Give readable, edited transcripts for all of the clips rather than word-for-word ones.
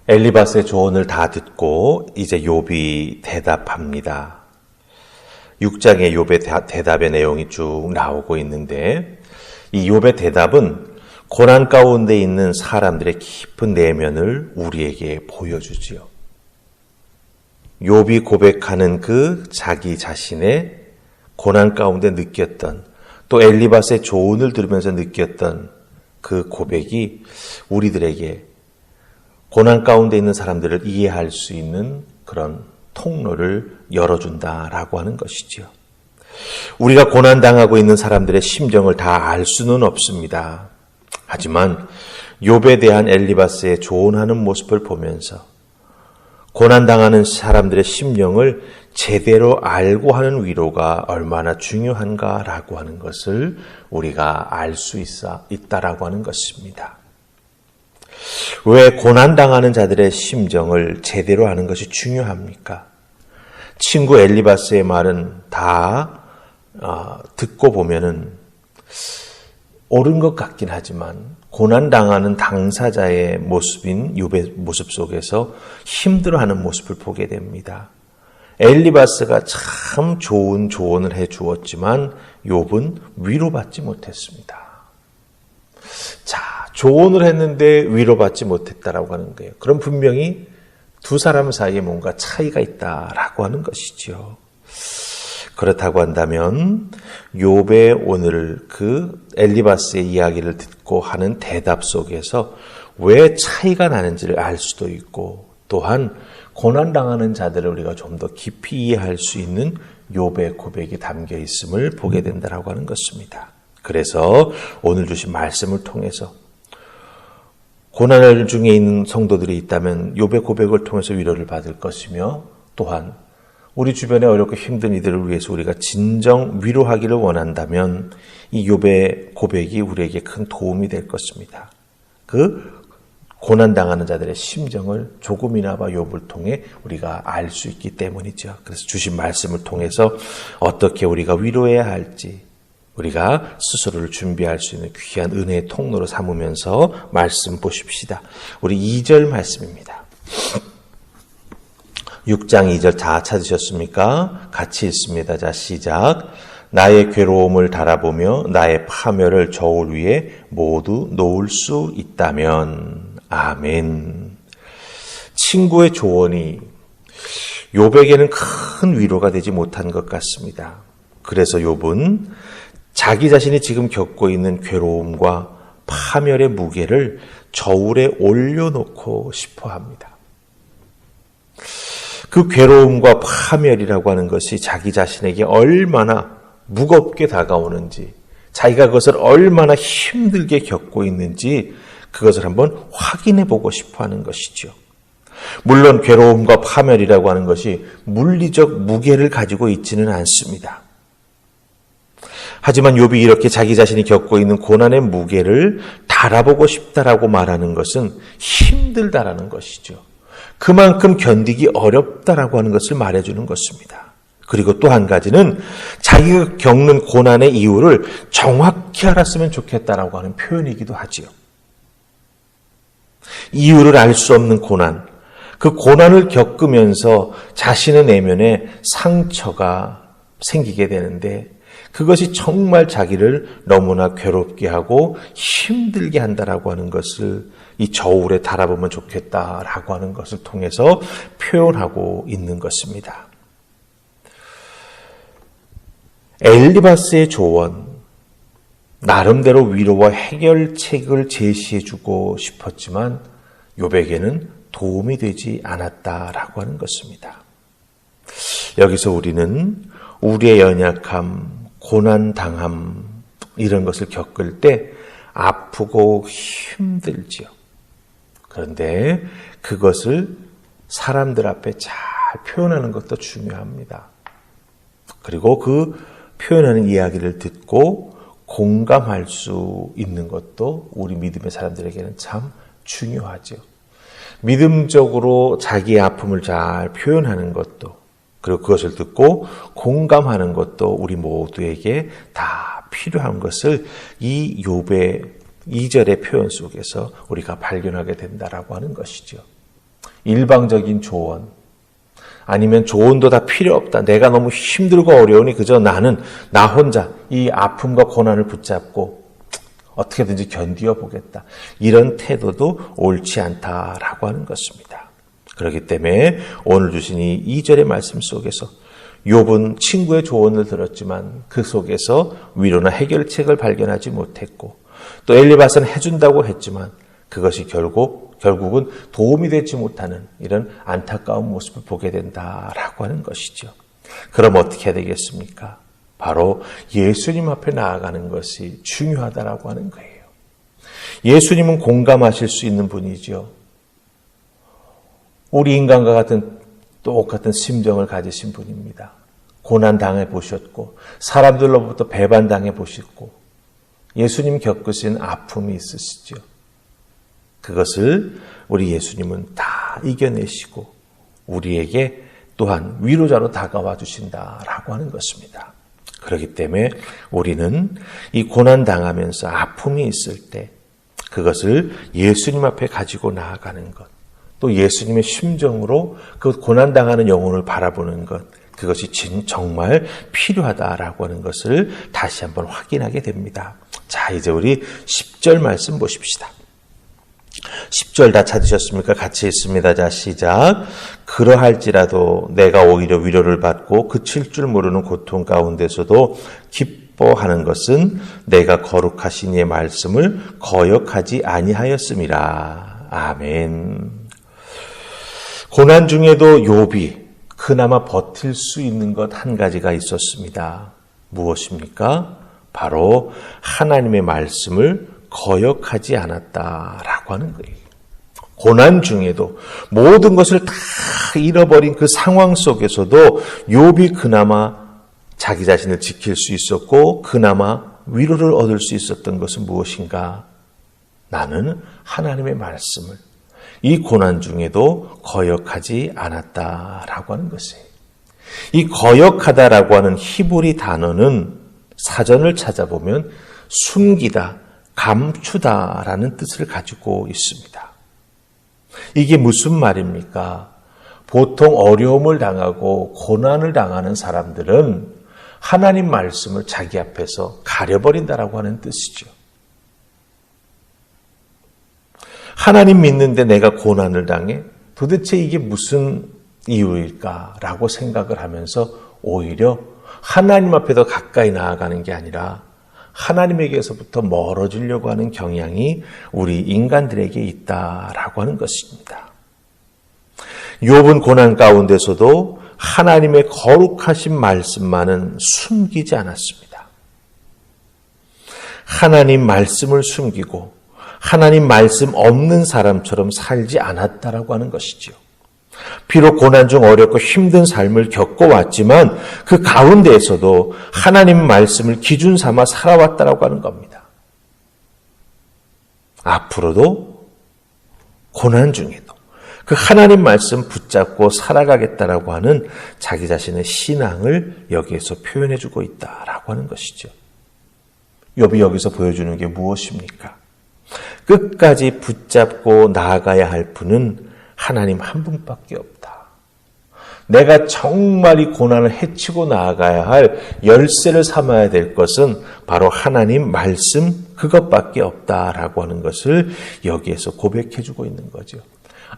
엘리바스의 조언을 다 듣고 이제 욥이 대답합니다. 6장의 욥의 대답의 내용이 쭉 나오고 있는데 이 욥의 대답은 고난 가운데 있는 사람들의 깊은 내면을 우리에게 보여주지요. 욥이 고백하는 그 자기 자신의 고난 가운데 느꼈던, 또 엘리바스의 조언을 들으면서 느꼈던 그 고백이 우리들에게 고난 가운데 있는 사람들을 이해할 수 있는 그런 통로를 열어준다라고 하는 것이지요. 우리가 고난당하고 있는 사람들의 심정을 다 알 수는 없습니다. 하지만 욥에 대한 엘리바스의 조언하는 모습을 보면서 고난당하는 사람들의 심령을 제대로 알고 하는 위로가 얼마나 중요한가라고 하는 것을 우리가 알 수 있다라고 하는 것입니다. 왜 고난당하는 자들의 심정을 제대로 아는 것이 중요합니까? 친구 엘리바스의 말은 다 듣고 보면은 옳은 것 같긴 하지만 고난당하는 당사자의 모습인 욥의 모습 속에서 힘들어하는 모습을 보게 됩니다. 엘리바스가 참 좋은 조언을 해 주었지만 욥은 위로받지 못했습니다. 자, 조언을 했는데 위로받지 못했다라고 하는 거예요. 그럼 분명히 두 사람 사이에 뭔가 차이가 있다라고 하는 것이죠. 그렇다고 한다면 욥의 오늘 그 엘리바스의 이야기를 듣고 하는 대답 속에서 왜 차이가 나는지를 알 수도 있고, 또한 고난당하는 자들을 우리가 좀 더 깊이 이해할 수 있는 욥의 고백이 담겨 있음을 보게 된다라고 하는 것입니다. 그래서 오늘 주신 말씀을 통해서 고난 중에 있는 성도들이 있다면 욥의 고백을 통해서 위로를 받을 것이며, 또한 우리 주변에 어렵고 힘든 이들을 위해서 우리가 진정 위로하기를 원한다면 이 욥의 고백이 우리에게 큰 도움이 될 것입니다. 그 고난당하는 자들의 심정을 조금이나마 욥을 통해 우리가 알 수 있기 때문이죠. 그래서 주신 말씀을 통해서 어떻게 우리가 위로해야 할지 우리가 스스로를 준비할 수 있는 귀한 은혜의 통로로 삼으면서 말씀 보십시다. 우리 2절 말씀입니다. 6장 2절 다 찾으셨습니까? 같이 읽습니다. 자, 시작. 나의 괴로움을 달아보며 나의 파멸을 저울 위에 모두 놓을 수 있다면. 아멘. 친구의 조언이 욥에게는 큰 위로가 되지 못한 것 같습니다. 그래서 욥은 자기 자신이 지금 겪고 있는 괴로움과 파멸의 무게를 저울에 올려놓고 싶어 합니다. 그 괴로움과 파멸이라고 하는 것이 자기 자신에게 얼마나 무겁게 다가오는지, 자기가 그것을 얼마나 힘들게 겪고 있는지 그것을 한번 확인해 보고 싶어 하는 것이죠. 물론 괴로움과 파멸이라고 하는 것이 물리적 무게를 가지고 있지는 않습니다. 하지만 욥이 이렇게 자기 자신이 겪고 있는 고난의 무게를 달아보고 싶다라고 말하는 것은 힘들다라는 것이죠. 그만큼 견디기 어렵다라고 하는 것을 말해주는 것입니다. 그리고 또 한 가지는 자기가 겪는 고난의 이유를 정확히 알았으면 좋겠다라고 하는 표현이기도 하지요. 이유를 알 수 없는 고난, 그 고난을 겪으면서 자신의 내면에 상처가 생기게 되는데 그것이 정말 자기를 너무나 괴롭게 하고 힘들게 한다라고 하는 것을 이 저울에 달아보면 좋겠다라고 하는 것을 통해서 표현하고 있는 것입니다. 엘리바스의 조언, 나름대로 위로와 해결책을 제시해주고 싶었지만 욥에게는 도움이 되지 않았다라고 하는 것입니다. 여기서 우리는 우리의 연약함, 고난당함 이런 것을 겪을 때 아프고 힘들지요. 그런데 그것을 사람들 앞에 잘 표현하는 것도 중요합니다. 그리고 그 표현하는 이야기를 듣고 공감할 수 있는 것도 우리 믿음의 사람들에게는 참 중요하죠. 믿음적으로 자기의 아픔을 잘 표현하는 것도, 그리고 그것을 듣고 공감하는 것도 우리 모두에게 다 필요한 것을 이 욥의 2절의 표현 속에서 우리가 발견하게 된다라고 하는 것이죠. 일방적인 조언, 아니면 조언도 다 필요 없다. 내가 너무 힘들고 어려우니 그저 나는 나 혼자 이 아픔과 고난을 붙잡고 어떻게든지 견디어 보겠다. 이런 태도도 옳지 않다라고 하는 것입니다. 그렇기 때문에 오늘 주신 이 2절의 말씀 속에서 욥은 친구의 조언을 들었지만 그 속에서 위로나 해결책을 발견하지 못했고, 또 엘리바스는 해준다고 했지만 그것이 결국은 도움이 되지 못하는 이런 안타까운 모습을 보게 된다라고 하는 것이죠. 그럼 어떻게 해야 되겠습니까? 바로 예수님 앞에 나아가는 것이 중요하다라고 하는 거예요. 예수님은 공감하실 수 있는 분이죠. 우리 인간과 같은 똑같은 심정을 가지신 분입니다. 고난당해 보셨고 사람들로부터 배반당해 보셨고 예수님 겪으신 아픔이 있으시죠. 그것을 우리 예수님은 다 이겨내시고 우리에게 또한 위로자로 다가와 주신다라고 하는 것입니다. 그렇기 때문에 우리는 이 고난당하면서 아픔이 있을 때 그것을 예수님 앞에 가지고 나아가는 것, 또 예수님의 심정으로 그 고난당하는 영혼을 바라보는 것, 그것이 정말 필요하다라고 하는 것을 다시 한번 확인하게 됩니다. 자, 이제 우리 10절 말씀 보십시다. 10절 다 찾으셨습니까? 같이 읽습니다. 자, 시작. 그러할지라도 내가 오히려 위로를 받고 그칠 줄 모르는 고통 가운데서도 기뻐하는 것은 내가 거룩하신 이의 말씀을 거역하지 아니하였음이라. 아멘. 고난 중에도 욥이 그나마 버틸 수 있는 것 한 가지가 있었습니다. 무엇입니까? 바로 하나님의 말씀을 거역하지 않았다라고 하는 거예요. 고난 중에도 모든 것을 다 잃어버린 그 상황 속에서도 욥이 그나마 자기 자신을 지킬 수 있었고 그나마 위로를 얻을 수 있었던 것은 무엇인가? 나는 하나님의 말씀을 이 고난 중에도 거역하지 않았다라고 하는 것이에요. 이 거역하다라고 하는 히브리 단어는 사전을 찾아보면 숨기다, 감추다라는 뜻을 가지고 있습니다. 이게 무슨 말입니까? 보통 어려움을 당하고 고난을 당하는 사람들은 하나님 말씀을 자기 앞에서 가려버린다라고 하는 뜻이죠. 하나님 믿는데 내가 고난을 당해? 도대체 이게 무슨 이유일까라고 생각을 하면서 오히려 하나님 앞에 더 가까이 나아가는 게 아니라 하나님에게서부터 멀어지려고 하는 경향이 우리 인간들에게 있다라고 하는 것입니다. 욥은 고난 가운데서도 하나님의 거룩하신 말씀만은 숨기지 않았습니다. 하나님 말씀을 숨기고 하나님 말씀 없는 사람처럼 살지 않았다라고 하는 것이죠. 비록 고난 중 어렵고 힘든 삶을 겪어왔지만 그 가운데에서도 하나님 말씀을 기준 삼아 살아왔다라고 하는 겁니다. 앞으로도 고난 중에도 그 하나님 말씀 붙잡고 살아가겠다라고 하는 자기 자신의 신앙을 여기에서 표현해주고 있다라고 하는 것이죠. 욥이 여기서 보여주는 게 무엇입니까? 끝까지 붙잡고 나아가야 할 분은 하나님 한 분밖에 없다. 내가 정말 이 고난을 헤치고 나아가야 할 열쇠를 삼아야 될 것은 바로 하나님 말씀 그것밖에 없다라고 하는 것을 여기에서 고백해주고 있는 거죠.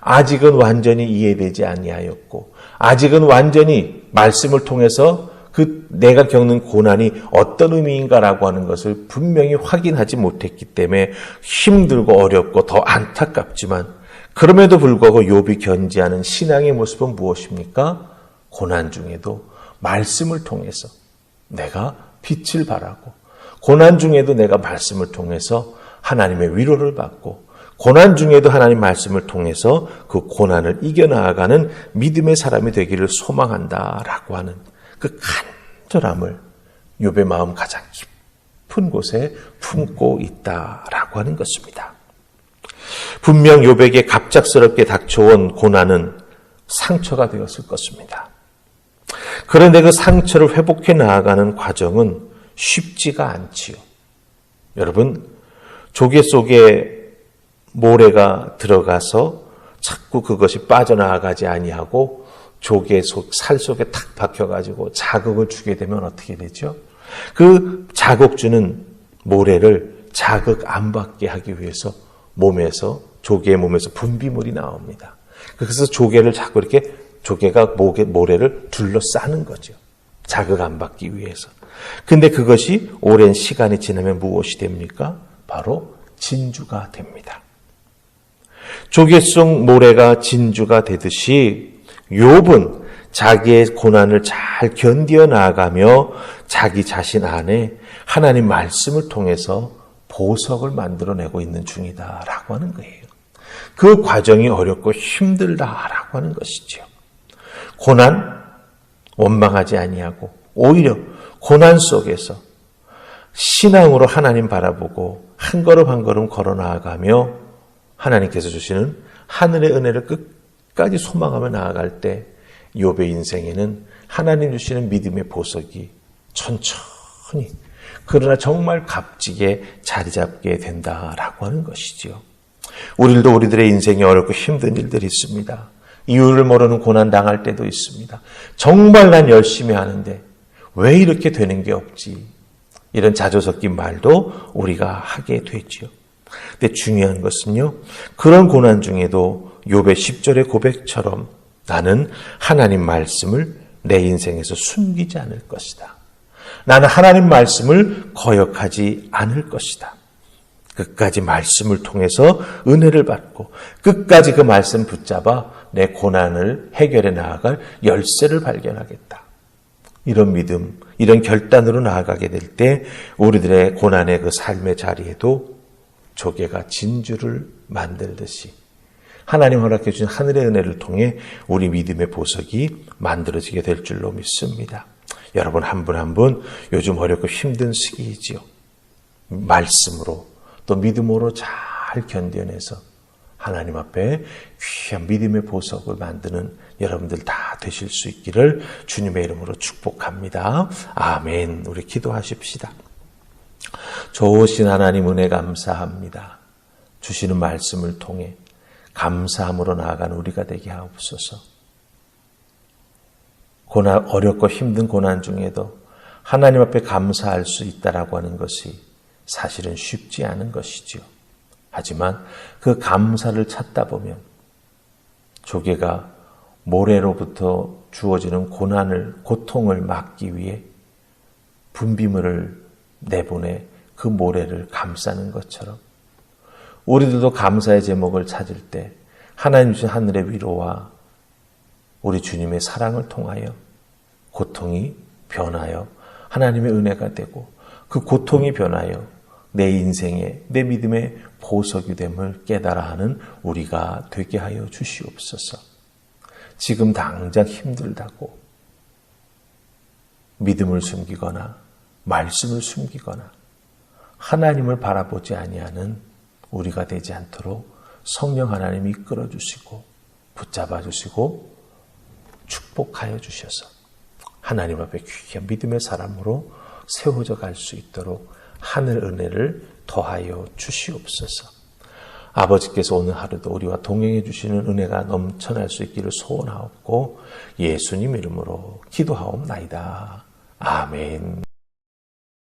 아직은 완전히 이해되지 아니하였고 아직은 완전히 말씀을 통해서 내가 겪는 고난이 어떤 의미인가라고 하는 것을 분명히 확인하지 못했기 때문에 힘들고 어렵고 더 안타깝지만 그럼에도 불구하고 욥이 견지하는 신앙의 모습은 무엇입니까? 고난 중에도 말씀을 통해서 내가 빛을 발하고 고난 중에도 내가 말씀을 통해서 하나님의 위로를 받고 고난 중에도 하나님 말씀을 통해서 그 고난을 이겨나가는 믿음의 사람이 되기를 소망한다라고 하는 그 간절함을 욥의 마음 가장 깊은 곳에 품고 있다라고 하는 것입니다. 분명 욥에게 갑작스럽게 닥쳐온 고난은 상처가 되었을 것입니다. 그런데 그 상처를 회복해 나아가는 과정은 쉽지가 않지요. 여러분, 조개 속에 모래가 들어가서 자꾸 그것이 빠져나가지 아니하고 조개 살 속에 탁 박혀가지고 자극을 주게 되면 어떻게 되죠? 그 자극 주는 모래를 자극 안 받게 하기 위해서 조개의 몸에서 분비물이 나옵니다. 그래서 조개를 자꾸 이렇게 조개가 모래를 둘러싸는 거죠. 자극 안 받기 위해서. 근데 그것이 오랜 시간이 지나면 무엇이 됩니까? 바로 진주가 됩니다. 조개 속 모래가 진주가 되듯이 욥은 자기의 고난을 잘 견디어 나아가며 자기 자신 안에 하나님 말씀을 통해서 보석을 만들어내고 있는 중이다라고 하는 거예요. 그 과정이 어렵고 힘들다라고 하는 것이죠. 고난, 원망하지 아니하고 오히려 고난 속에서 신앙으로 하나님 바라보고 한 걸음 한 걸음 걸어 나아가며 하나님께서 주시는 하늘의 은혜를 끝까지 소망하며 나아갈 때 욥의 인생에는 하나님 주시는 믿음의 보석이 천천히 그러나 정말 값지게 자리 잡게 된다라고 하는 것이지요. 우리들도 우리들의 인생에 어렵고 힘든 일들이 있습니다. 이유를 모르는 고난 당할 때도 있습니다. 정말 난 열심히 하는데 왜 이렇게 되는 게 없지? 이런 자조 섞인 말도 우리가 하게 되지요. 근데 중요한 것은요. 그런 고난 중에도 욥의 10절의 고백처럼 나는 하나님 말씀을 내 인생에서 숨기지 않을 것이다. 나는 하나님 말씀을 거역하지 않을 것이다. 끝까지 말씀을 통해서 은혜를 받고 끝까지 그 말씀 붙잡아 내 고난을 해결해 나아갈 열쇠를 발견하겠다. 이런 믿음, 이런 결단으로 나아가게 될 때 우리들의 고난의 그 삶의 자리에도 조개가 진주를 만들듯이 하나님 허락해 주신 하늘의 은혜를 통해 우리 믿음의 보석이 만들어지게 될 줄로 믿습니다. 여러분 한 분 한 분 요즘 어렵고 힘든 시기이지요. 말씀으로 또 믿음으로 잘 견뎌내서 하나님 앞에 귀한 믿음의 보석을 만드는 여러분들 다 되실 수 있기를 주님의 이름으로 축복합니다. 아멘. 우리 기도하십시다. 좋으신 하나님 은혜 감사합니다. 주시는 말씀을 통해 감사함으로 나아가는 우리가 되게 하옵소서. 어렵고 힘든 고난 중에도 하나님 앞에 감사할 수 있다라고 하는 것이 사실은 쉽지 않은 것이지요. 하지만 그 감사를 찾다 보면 조개가 모래로부터 주어지는 고통을 막기 위해 분비물을 내보내 그 모래를 감싸는 것처럼 우리들도 감사의 제목을 찾을 때 하나님 주신 하늘의 위로와 우리 주님의 사랑을 통하여 고통이 변하여 하나님의 은혜가 되고 그 고통이 변하여 내 인생에 내 믿음의 보석이 됨을 깨달아 하는 우리가 되게 하여 주시옵소서. 지금 당장 힘들다고 믿음을 숨기거나 말씀을 숨기거나 하나님을 바라보지 아니하는 우리가 되지 않도록 성령 하나님이 이끌어 주시고 붙잡아 주시고 축복하여 주셔서 하나님 앞에 귀한 믿음의 사람으로 세워져 갈 수 있도록 하늘 은혜를 더하여 주시옵소서. 아버지께서 오늘 하루도 우리와 동행해 주시는 은혜가 넘쳐날 수 있기를 소원하옵고 예수님 이름으로 기도하옵나이다. 아멘.